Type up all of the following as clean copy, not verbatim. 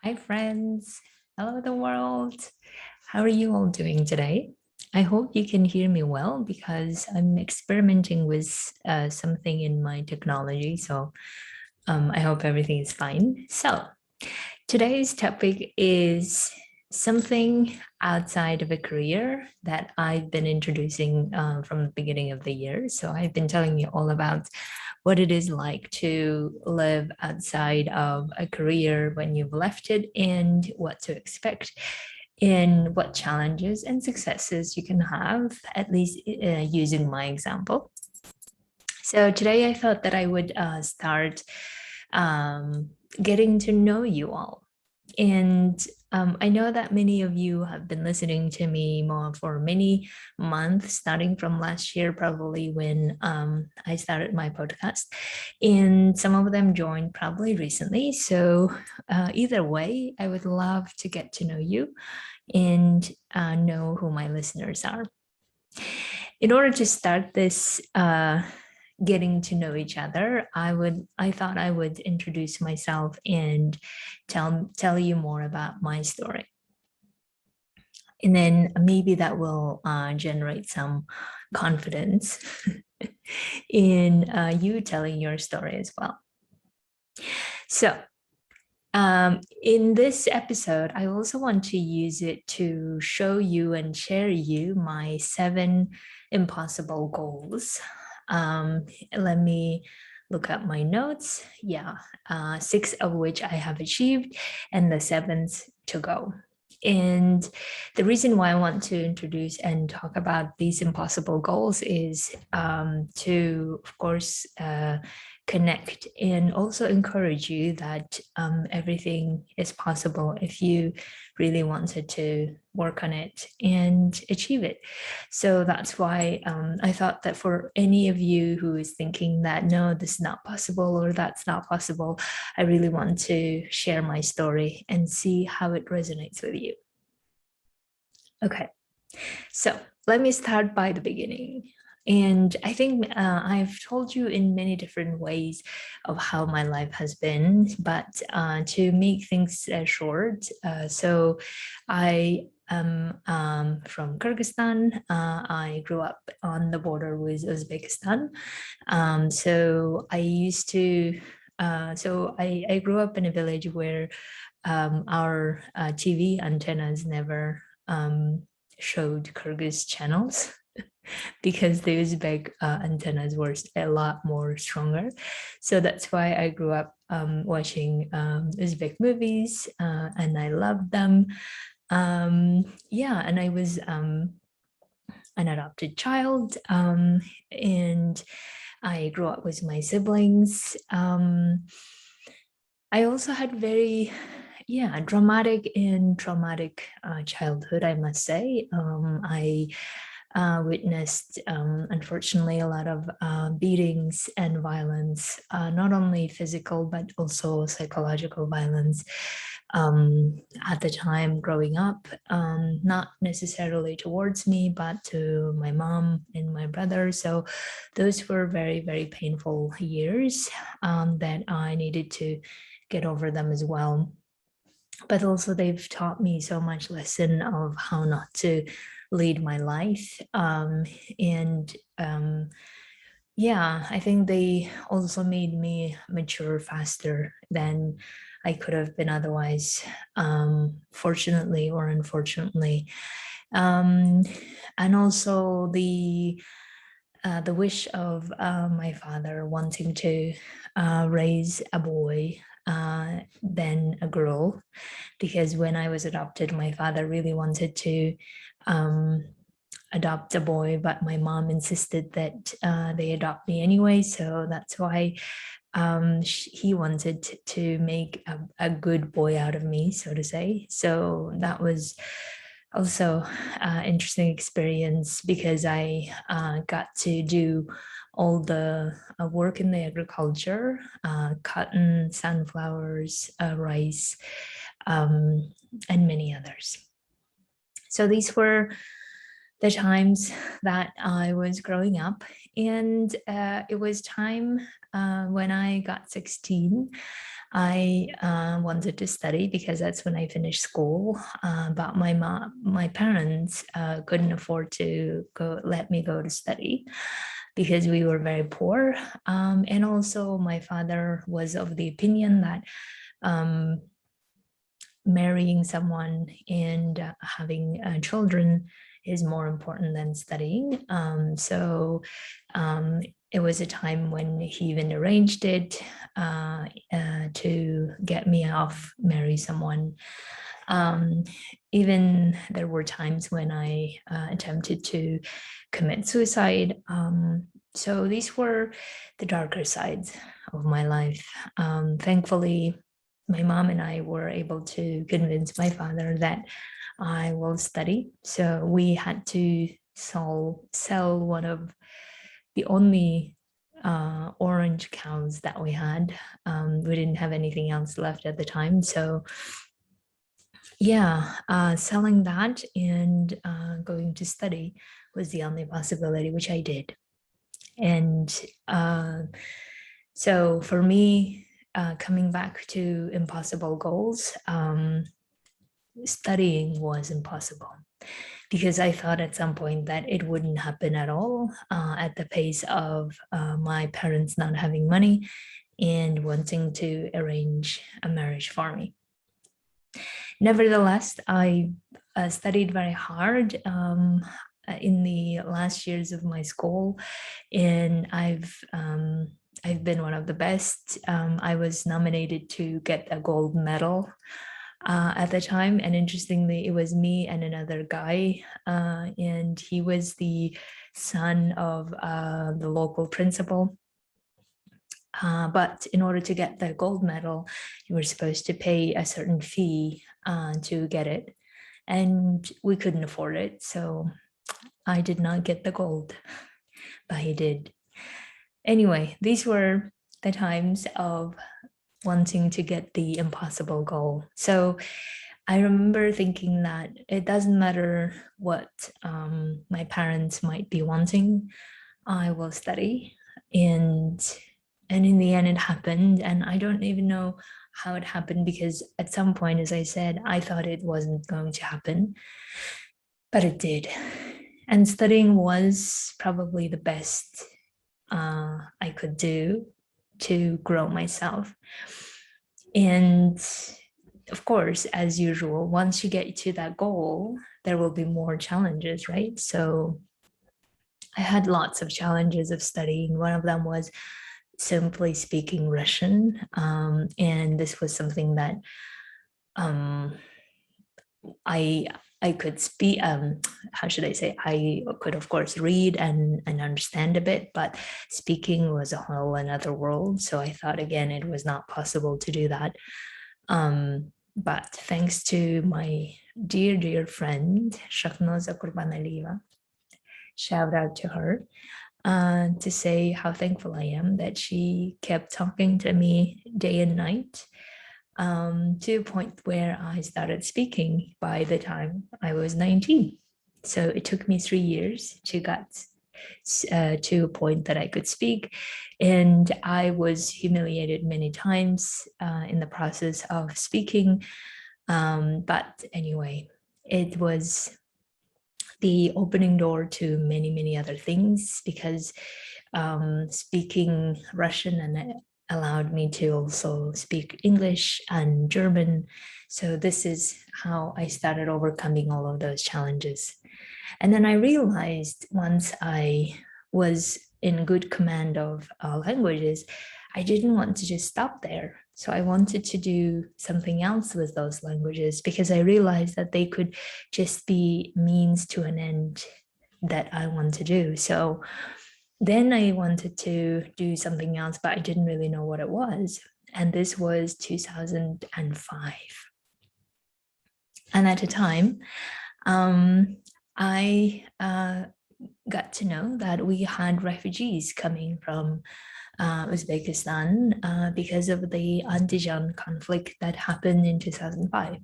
Hi, friends. Hello, the world. How are you all doing today? I hope you can hear me well because I'm experimenting with something in my technology. So I hope everything is fine. So today's topic is something outside of a career that I've been introducing from the beginning of the year. So I've been telling you all about what it is like to live outside of a career when you've left it and what to expect and what challenges and successes you can have, at least using my example. So today I thought that I would start um, getting to know you all. And I know that many of you have been listening to me more for many months, starting from last year, probably when I started my podcast. And some of them joined probably recently. So either way, I would love to get to know you and know who my listeners are. In order to start this getting to know each other, I thought I would introduce myself and tell you more about my story. And then maybe that will generate some confidence in you telling your story as well. So in this episode, I also want to use it to show you and share you my 7 impossible goals. Let me look at my notes. Yeah, 6 of which I have achieved, and the 7th to go. And the reason why I want to introduce and talk about these impossible goals is to, of course, connect and also encourage you that everything is possible if you really wanted to work on it and achieve it. So that's why I thought that for any of you who is thinking that no, this is not possible or that's not possible, I really want to share my story and see how it resonates with you. Okay, so let me start by the beginning. And I think I've told you in many different ways of how my life has been, but to make things short, so I am from Kyrgyzstan. I grew up on the border with Uzbekistan. So I used to, I grew up in a village where our TV antennas never showed Kyrgyz channels because the Uzbek antennas were a lot more stronger. So that's why I grew up watching Uzbek movies and I loved them. Yeah, and I was an adopted child and I grew up with my siblings. I also had very dramatic and traumatic childhood, I must say. I witnessed, unfortunately, a lot of beatings and violence, not only physical, but also psychological violence at the time growing up, not necessarily towards me, but to my mom and my brother. So those were very, very painful years that I needed to get over them as well. But also they've taught me so much lesson of how not to lead my life. And yeah, I think they also made me mature faster than I could have been otherwise, fortunately or unfortunately. Um, and also the wish of my father wanting to raise a boy than a girl, because when I was adopted, my father really wanted to adopt a boy, but my mom insisted that they adopt me anyway. So that's why he wanted to make a good boy out of me, so to say. So that was also interesting experience because I got to do all the work in the agriculture, cotton, sunflowers, rice, and many others. So these were the times that I was growing up, and it was time when I got 16. I wanted to study because that's when I finished school. But my parents couldn't afford to let me go to study because we were very poor. And also, my father was of the opinion that um, marrying someone and having children is more important than studying. Um, it was a time when he even arranged it to get me off, marry someone. Um, Even there were times when I attempted to commit suicide. So these were the darker sides of my life. Thankfully, my mom and I were able to convince my father that I will study. So we had to sell one of the only orange cows that we had. We didn't have anything else left at the time. So yeah, selling that and going to study was the only possibility, which I did. And so for me, coming back to impossible goals, studying was impossible because I thought at some point that it wouldn't happen at all at the pace of my parents not having money and wanting to arrange a marriage for me. Nevertheless, I studied very hard in the last years of my school, and I've been one of the best. I was nominated to get a gold medal at the time, and interestingly, it was me and another guy, and he was the son of the local principal. But in order to get the gold medal, you were supposed to pay a certain fee to get it. And we couldn't afford it. So I did not get the gold, but he did. Anyway, these were the times of wanting to get the impossible goal. So I remember thinking that it doesn't matter what my parents might be wanting, I will study. And in the end it happened, and I don't even know how it happened because at some point, as I said, I thought it wasn't going to happen, but it did. And studying was probably the best I could do to grow myself. And of course, as usual, once you get to that goal, there will be more challenges, right? So I had lots of challenges of studying. One of them was simply speaking Russian. And this was something that um, I I could speak. How should I say? I could, of course, read and understand a bit, but speaking was a whole another world. So I thought again it was not possible to do that. But thanks to my dear friend Shaknoza Kurbanaliva, shout out to her, to say how thankful I am that she kept talking to me day and night, to a point where I started speaking by the time I was 19. So it took me 3 years to get to a point that I could speak. And I was humiliated many times in the process of speaking. But anyway, it was the opening door to many other things because speaking Russian and allowed me to also speak English and German. So this is how I started overcoming all of those challenges. And then I realized once I was in good command of languages, I didn't want to just stop there. So I wanted to do something else with those languages because I realized that they could just be means to an end that I want to do. So then I wanted to do something else, but I didn't really know what it was. And this was 2005. And at the time, I got to know that we had refugees coming from Uzbekistan because of the Andijan conflict that happened in 2005.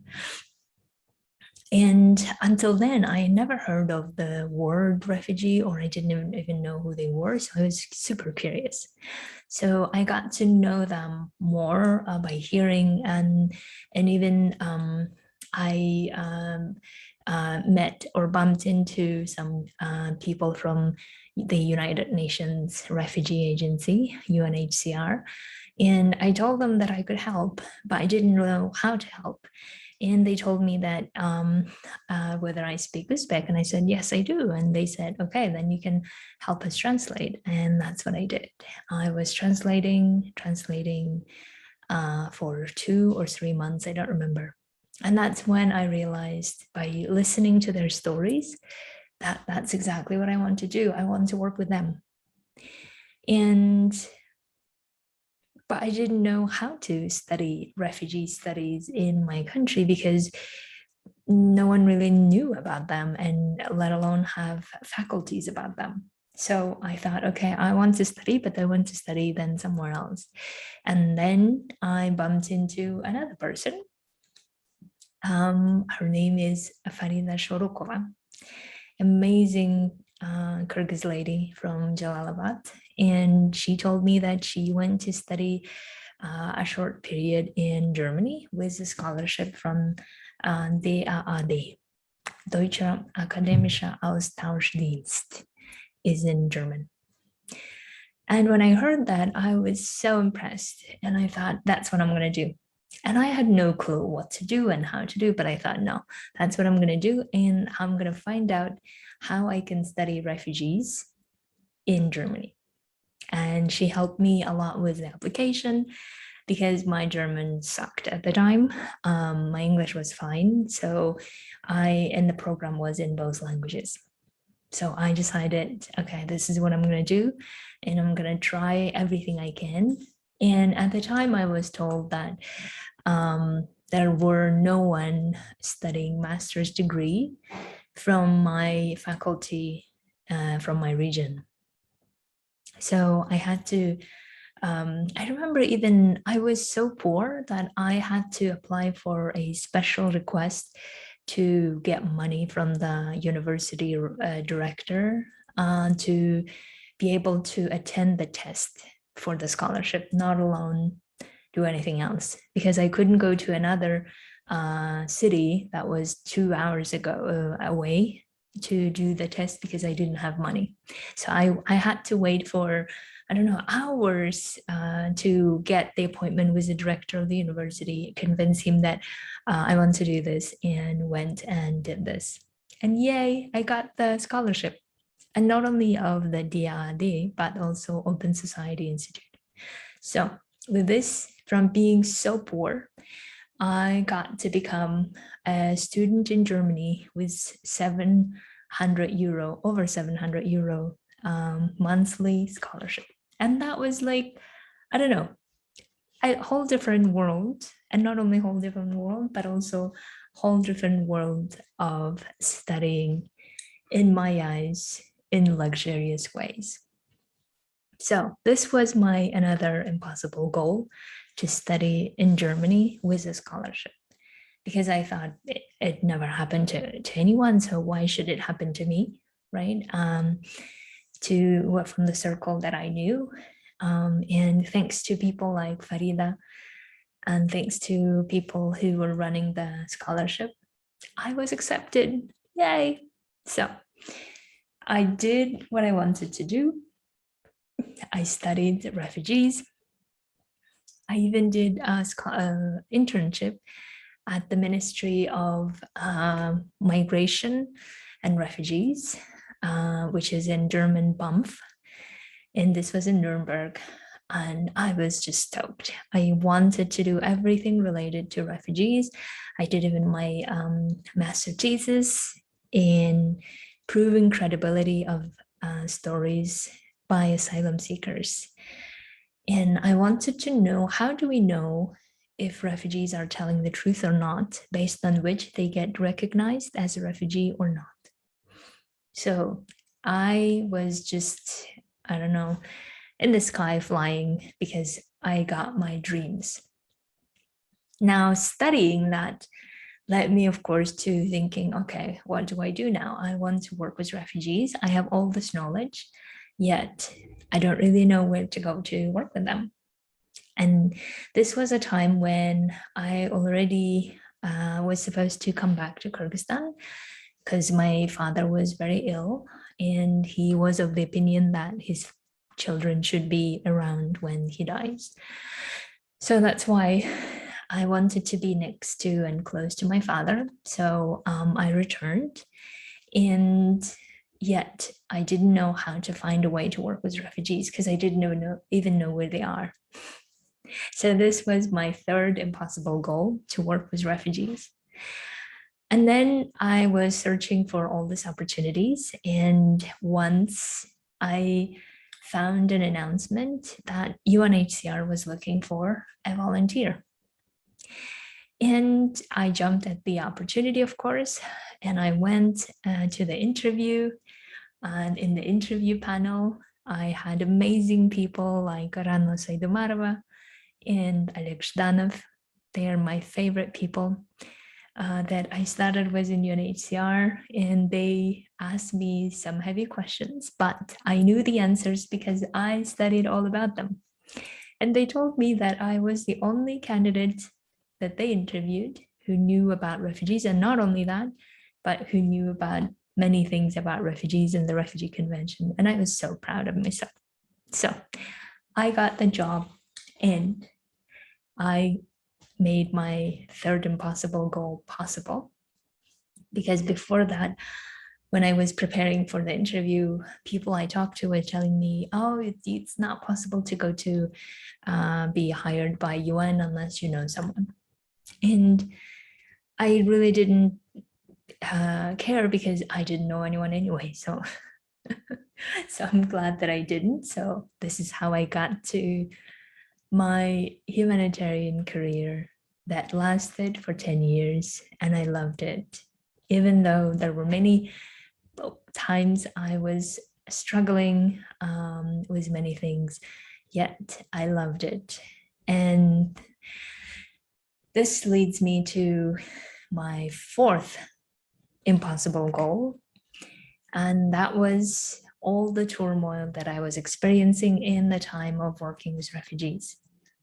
And until then, I never heard of the word refugee, or I didn't even know who they were. So I was super curious. So I got to know them more by hearing, and even I met or bumped into some people from the United Nations Refugee Agency, UNHCR, and I told them that I could help, but I didn't know how to help. And they told me that whether I speak Uzbek, and I said, yes, I do. And they said, okay, then you can help us translate. And that's what I did. I was translating for 2 or 3 months, I don't remember. And that's when I realized, by listening to their stories, that that's exactly what I want to do. I want to work with them. But I didn't know how to study refugee studies in my country because no one really knew about them, and let alone have faculties about them. So I thought, okay, I want to study, but I want to study then somewhere else. And then I bumped into another person. Her name is Farida Shorokova, amazing Kyrgyz lady from Jalalabad. And she told me that she went to study a short period in Germany with a scholarship from DAAD, Deutscher Akademischer Austauschdienst, is in German. And when I heard that, I was so impressed, and I thought, that's what I'm going to do. And I had no clue what to do and how to do, but I thought, no, that's what I'm going to do. And I'm going to find out how I can study refugees in Germany. And she helped me a lot with the application because my German sucked at the time. My English was fine. So and the program was in both languages. So I decided, okay, this is what I'm going to do. And I'm going to try everything I can. And at the time, I was told that there were no one studying master's degree from my faculty, from my region. So I had to, I remember even I was so poor that I had to apply for a special request to get money from the university director to be able to attend the test for the scholarship, not alone do anything else, because I couldn't go to another city that was 2 hours away to do the test because I didn't have money. So I had to wait for, I don't know, hours to get the appointment with the director of the university, convince him that I want to do this, and went and did this. And yay, I got the scholarship. And not only of the DAAD, but also Open Society Institute. So with this, from being so poor, I got to become a student in Germany with 700 euro, over 700 euro monthly scholarship. And that was like, I don't know, a whole different world. And not only whole different world, but also whole different world of studying, in my eyes, in luxurious ways. So this was my another impossible goal, to study in Germany with a scholarship, because I thought it never happened to anyone. So why should it happen to me, right? From the circle that I knew. And thanks to people like Farida, and thanks to people who were running the scholarship, I was accepted. Yay. So I did what I wanted to do. I studied refugees. I even did an internship at the Ministry of Migration and Refugees, which is in German BAMF. And this was in Nuremberg. And I was just stoked. I wanted to do everything related to refugees. I did even my master thesis in proving credibility of stories by asylum seekers. And I wanted to know, how do we know if refugees are telling the truth or not, based on which they get recognized as a refugee or not? So I was just, I don't know, in the sky flying, because I got my dreams. Now, studying that led me, of course, to thinking, okay, what do I do now? I want to work with refugees. I have all this knowledge, yet I don't really know where to go to work with them. And this was a time when I already was supposed to come back to Kyrgyzstan because my father was very ill and he was of the opinion that his children should be around when he dies. So that's why I wanted to be next to and close to my father. So I returned, and yet I didn't know how to find a way to work with refugees because I didn't even know where they are. So this was my third impossible goal, to work with refugees. And then I was searching for all these opportunities. And once I found an announcement that UNHCR was looking for a volunteer. And I jumped at the opportunity, of course, and I went to the interview. And in the interview panel, I had amazing people like Rano Saidumarova and Oleg Zhdanov. They are my favorite people that I started with in UNHCR, and they asked me some heavy questions, but I knew the answers because I studied all about them. And they told me that I was the only candidate that they interviewed who knew about refugees, and not only that, but who knew about many things about refugees and the Refugee Convention. And I was so proud of myself. So I got the job, and I made my third impossible goal possible. Because before that, when I was preparing for the interview, people I talked to were telling me, oh, it's not possible to go to be hired by UN unless you know someone. And I really didn't care because I didn't know anyone anyway. So, so I'm glad that I didn't. So this is how I got to my humanitarian career that lasted for 10 years, and I loved it. Even though there were many times I was struggling with many things, yet I loved it. And this leads me to my fourth impossible goal, and that was all the turmoil that I was experiencing in the time of working with refugees,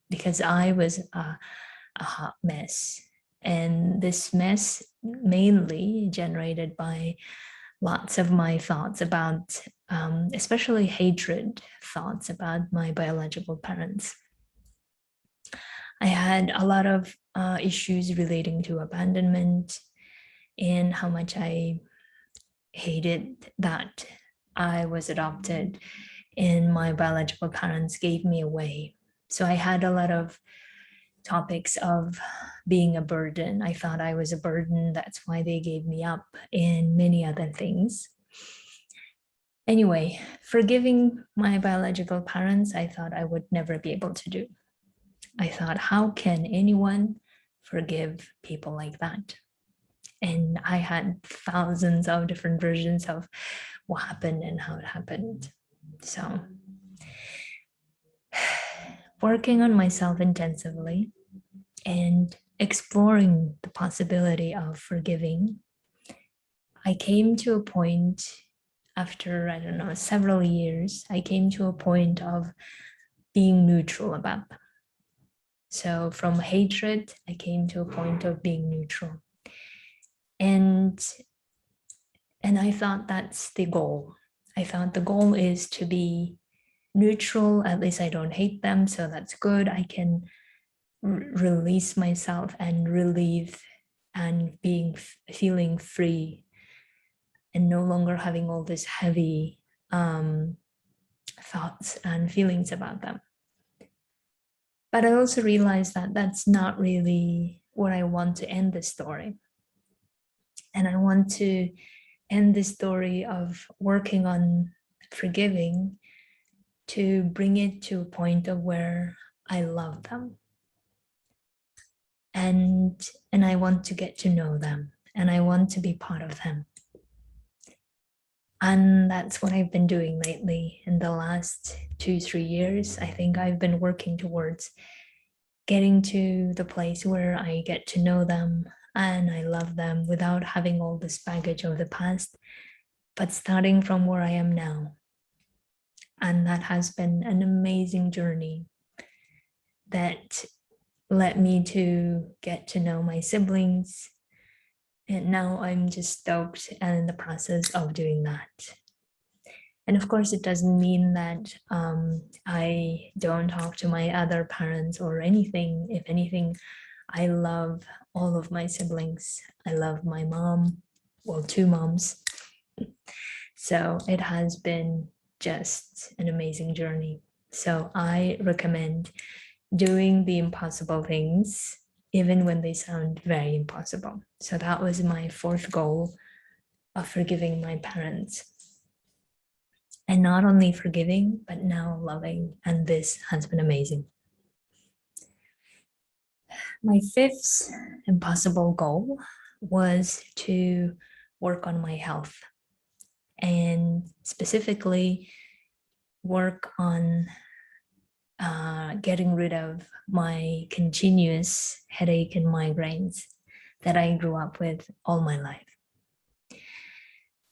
because I was a hot mess. And this mess mainly generated by lots of my thoughts about, especially hatred thoughts about my biological parents. I had a lot of issues relating to abandonment and how much I hated that I was adopted and my biological parents gave me away. So I had a lot of topics of being a burden. I thought I was a burden, that's why they gave me up, and many other things. Anyway, forgiving my biological parents, I thought I would never be able to do. I thought, how can anyone forgive people like that? And I had thousands of different versions of what happened and how it happened. So, working on myself intensively and exploring the possibility of forgiving, I came to a point after, I don't know, several years, I came to a point of being neutral about them. So from hatred, I came to a point of being neutral. And I thought that's the goal. I thought the goal is to be neutral. At least I don't hate them, so that's good. I can release myself and relieve and feeling free and no longer having all these heavy thoughts and feelings about them. But I also realized that that's not really where I want to end the story. And I want to end the story of working on forgiving to bring it to a point of where I love them. And I want to get to know them, and I want to be part of them. And that's what I've been doing lately. In the last 2-3 years, I think I've been working towards getting to the place where I get to know them, and I love them without having all this baggage of the past, but starting from where I am now. And that has been an amazing journey that led me to get to know my siblings. And now I'm just stoked and in the process of doing that. And of course, it doesn't mean that I don't talk to my other parents or anything. If anything, I love all of my siblings. I love my mom, well, two moms. So it has been just an amazing journey. So I recommend doing the impossible things, even when they sound very impossible. So that was my fourth goal of forgiving my parents. And not only forgiving, but now loving. And this has been amazing. My fifth impossible goal was to work on my health and specifically work on getting rid of my continuous headache and migraines that I grew up with all my life.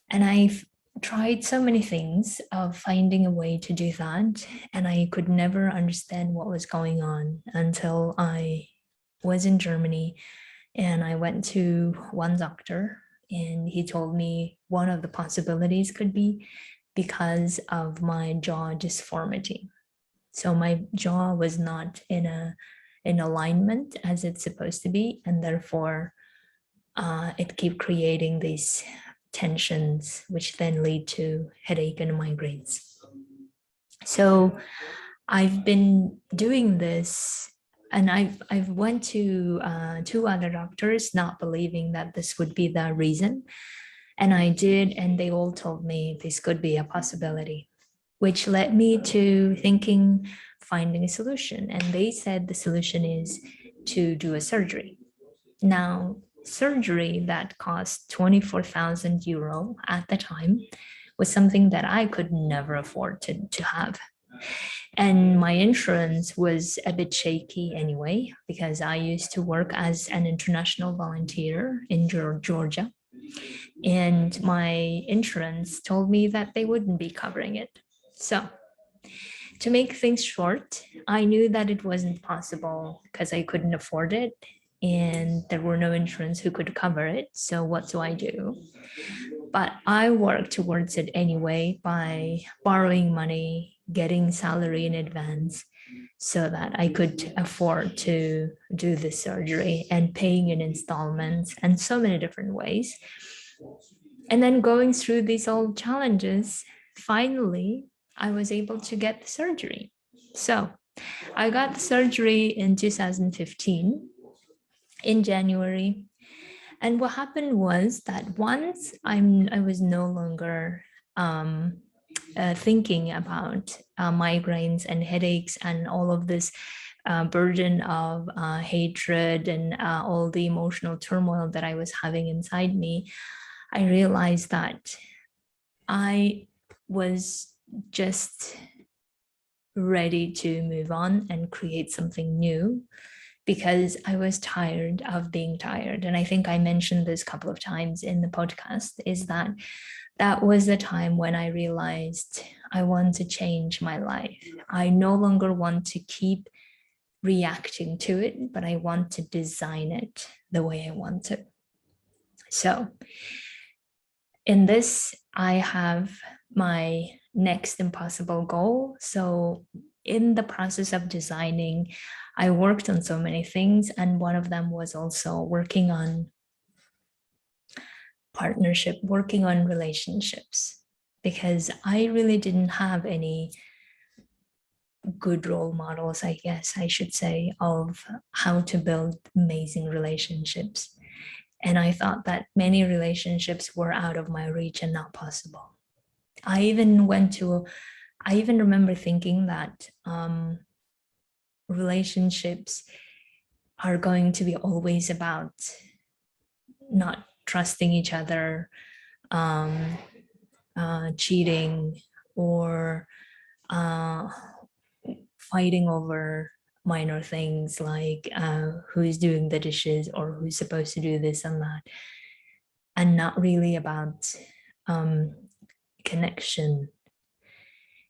And I've tried so many things of finding a way to do that, and I could never understand what was going on until I was in Germany and I went to one doctor, and he told me one of the possibilities could be because of my jaw dysformity. So my jaw was not in alignment as it's supposed to be, and therefore it kept creating these tensions, which then lead to headache and migraines. So I've been doing this, and I've went to two other doctors, not believing that this would be the reason, and I did, and they all told me this could be a possibility, which led me to thinking, finding a solution. And they said the solution is to do a surgery. Now, surgery that cost 24,000 euro at the time was something that I could never afford to have. And my insurance was a bit shaky anyway, because I used to work as an international volunteer in Georgia. And my insurance told me that they wouldn't be covering it. So, to make things short, I knew that it wasn't possible because I couldn't afford it and there were no insurance who could cover it. So, what do I do? But I worked towards it anyway by borrowing money, getting salary in advance so that I could afford to do the surgery and paying in installments and so many different ways. And then going through these old challenges, finally, I was able to get the surgery. So I got the surgery in 2015 in January. And what happened was that once I was no longer thinking about migraines and headaches and all of this burden of hatred and all the emotional turmoil that I was having inside me, I realized that I was just ready to move on and create something new because I was tired of being tired. And I think I mentioned this a couple of times in the podcast, is that that was the time when I realized I want to change my life. I no longer want to keep reacting to it, but I want to design it the way I want to. So in this, I have my next impossible goal. So in the process of designing, I worked on so many things, and one of them was also working on partnership, working on relationships, because I really didn't have any good role models, I guess I should say, of how to build amazing relationships. And I thought that many relationships were out of my reach and not possible. I even remember thinking that relationships are going to be always about not trusting each other, cheating, or fighting over minor things like who's doing the dishes or who's supposed to do this and that, and not really about connection.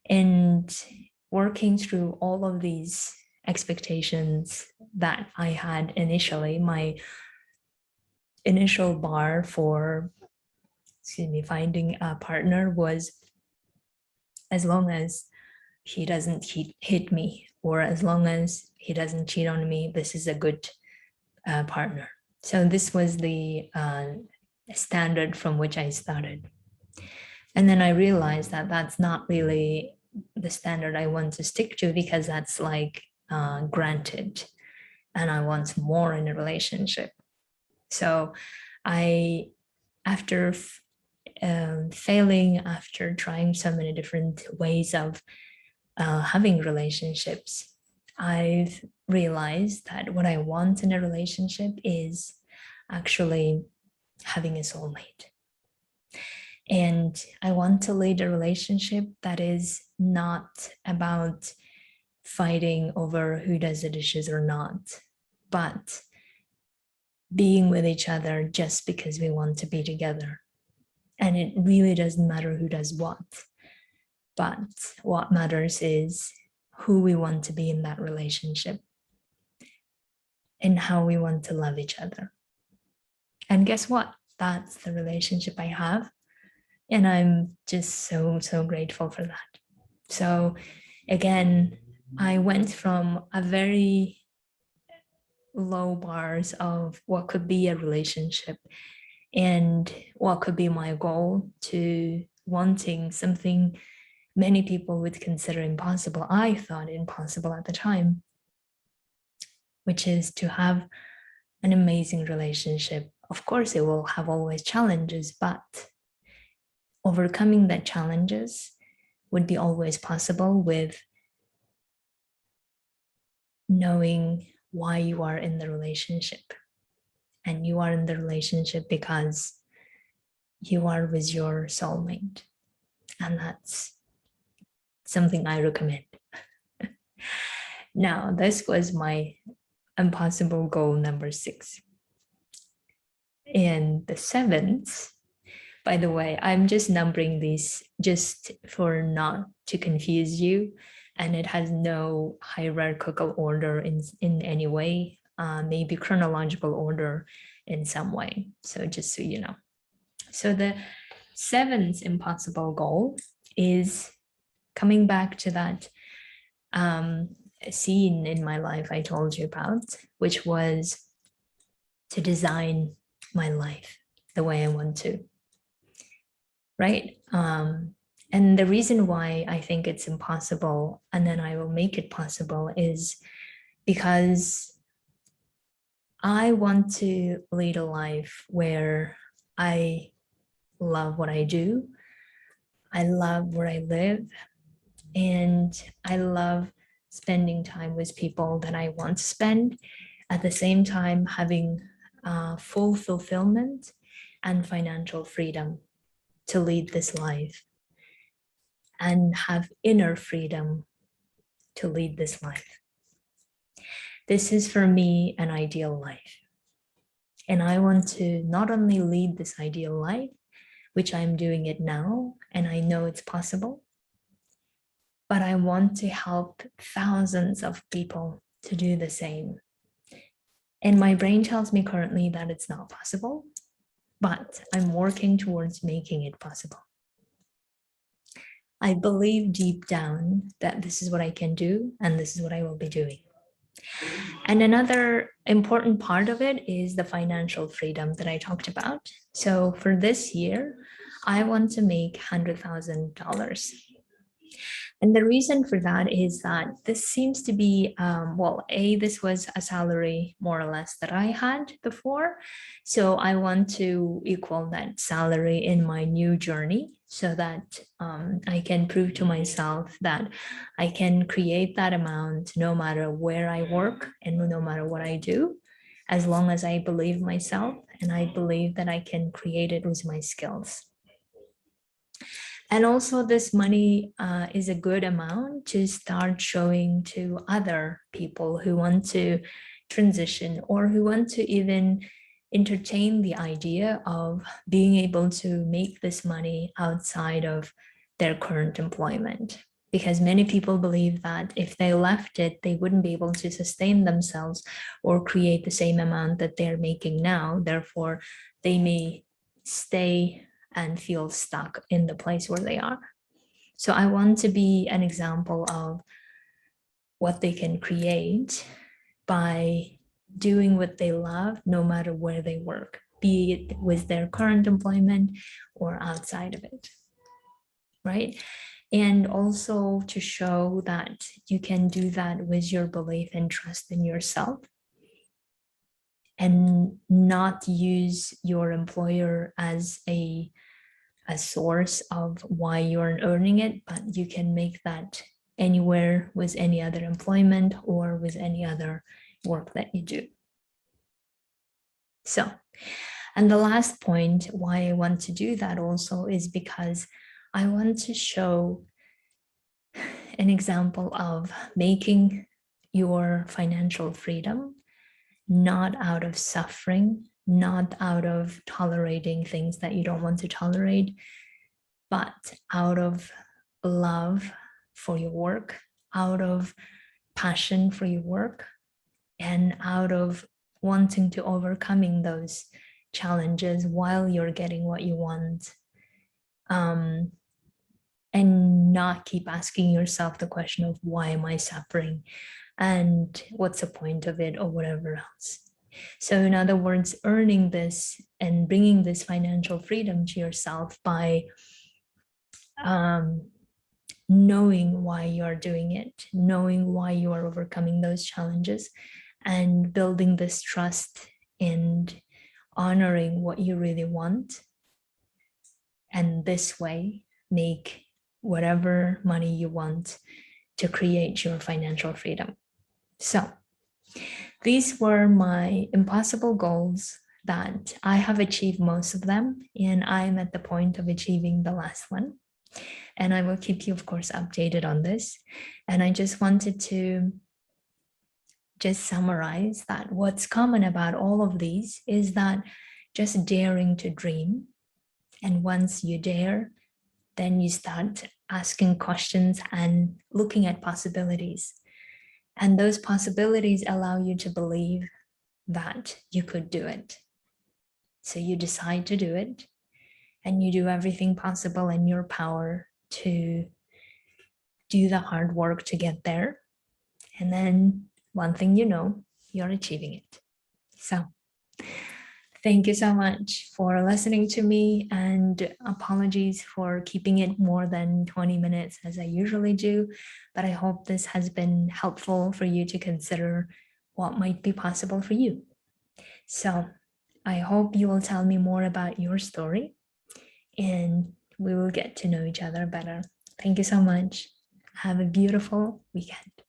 And working through all of these expectations that I had initially, my initial bar for finding a partner was, as long as he doesn't hit me, or as long as he doesn't cheat on me, this is a good partner. So this was the standard from which I started. And then I realized that that's not really the standard I want to stick to, because that's like granted, and I want more in a relationship. So I, after failing, after trying so many different ways of having relationships, I've realized that what I want in a relationship is actually having a soulmate. And I want to lead a relationship that is not about fighting over who does the dishes or not, but being with each other just because we want to be together. And it really doesn't matter who does what, but what matters is who we want to be in that relationship and how we want to love each other. And guess what? That's the relationship I have. And I'm just so grateful for that. So again, I went from a very low bars of what could be a relationship and what could be my goal to wanting something many people would consider impossible. I thought impossible at the time, which is to have an amazing relationship. Of course, it will have always challenges, but overcoming that challenges would be always possible with knowing why you are in the relationship. And you are in the relationship because you are with your soulmate. And that's something I recommend. Now, this was my impossible goal number 6. And the 7th, by the way, I'm just numbering these just for not to confuse you. And it has no hierarchical order in any way, maybe chronological order in some way. So just so you know. So the 7th impossible goal is coming back to that scene in my life I told you about, which was to design my life the way I want to, right? And the reason why I think it's impossible, and then I will make it possible, is because I want to lead a life where I love what I do, I love where I live, and I love spending time with people that I want to spend, at the same time having full fulfillment and financial freedom to lead this life, and have inner freedom to lead this life. This is for me an ideal life. And I want to not only lead this ideal life, which I'm doing it now, and I know it's possible, but I want to help thousands of people to do the same. And my brain tells me currently that it's not possible, but I'm working towards making it possible. I believe deep down that this is what I can do, and this is what I will be doing. And another important part of it is the financial freedom that I talked about. So for this year, I want to make $100,000. And the reason for that is that this seems to be, this was a salary more or less that I had before. So I want to equal that salary in my new journey, so that I can prove to myself that I can create that amount no matter where I work and no matter what I do, as long as I believe myself and I believe that I can create it with my skills. And also this money is a good amount to start showing to other people who want to transition or who want to even entertain the idea of being able to make this money outside of their current employment. Because many people believe that if they left it, they wouldn't be able to sustain themselves or create the same amount that they're making now. Therefore, they may stay and feel stuck in the place where they are. So I want to be an example of what they can create by doing what they love, no matter where they work, be it with their current employment or outside of it, right? And also to show that you can do that with your belief and trust in yourself and not use your employer as a source of why you're earning it, but you can make that anywhere with any other employment or with any other work that you do. So, and the last point why I want to do that also is because I want to show an example of making your financial freedom not out of suffering, not out of tolerating things that you don't want to tolerate, but out of love for your work, out of passion for your work, and out of wanting to overcoming those challenges while you're getting what you want. And not keep asking yourself the question of why am I suffering and what's the point of it or whatever else. So in other words, earning this and bringing this financial freedom to yourself by knowing why you are doing it, knowing why you are overcoming those challenges, and building this trust and honoring what you really want. And this way, make whatever money you want to create your financial freedom. So these were my impossible goals that I have achieved most of them, and I'm at the point of achieving the last one. And I will keep you, of course, updated on this. And I just wanted to just summarize that what's common about all of these is that just daring to dream. And once you dare, then you start asking questions and looking at possibilities. And those possibilities allow you to believe that you could do it. So you decide to do it, and you do everything possible in your power to do the hard work to get there. And then one thing you know, you're achieving it. So thank you so much for listening to me, and apologies for keeping it more than 20 minutes as I usually do, but I hope this has been helpful for you to consider what might be possible for you. So I hope you will tell me more about your story and we will get to know each other better. Thank you so much. Have a beautiful weekend.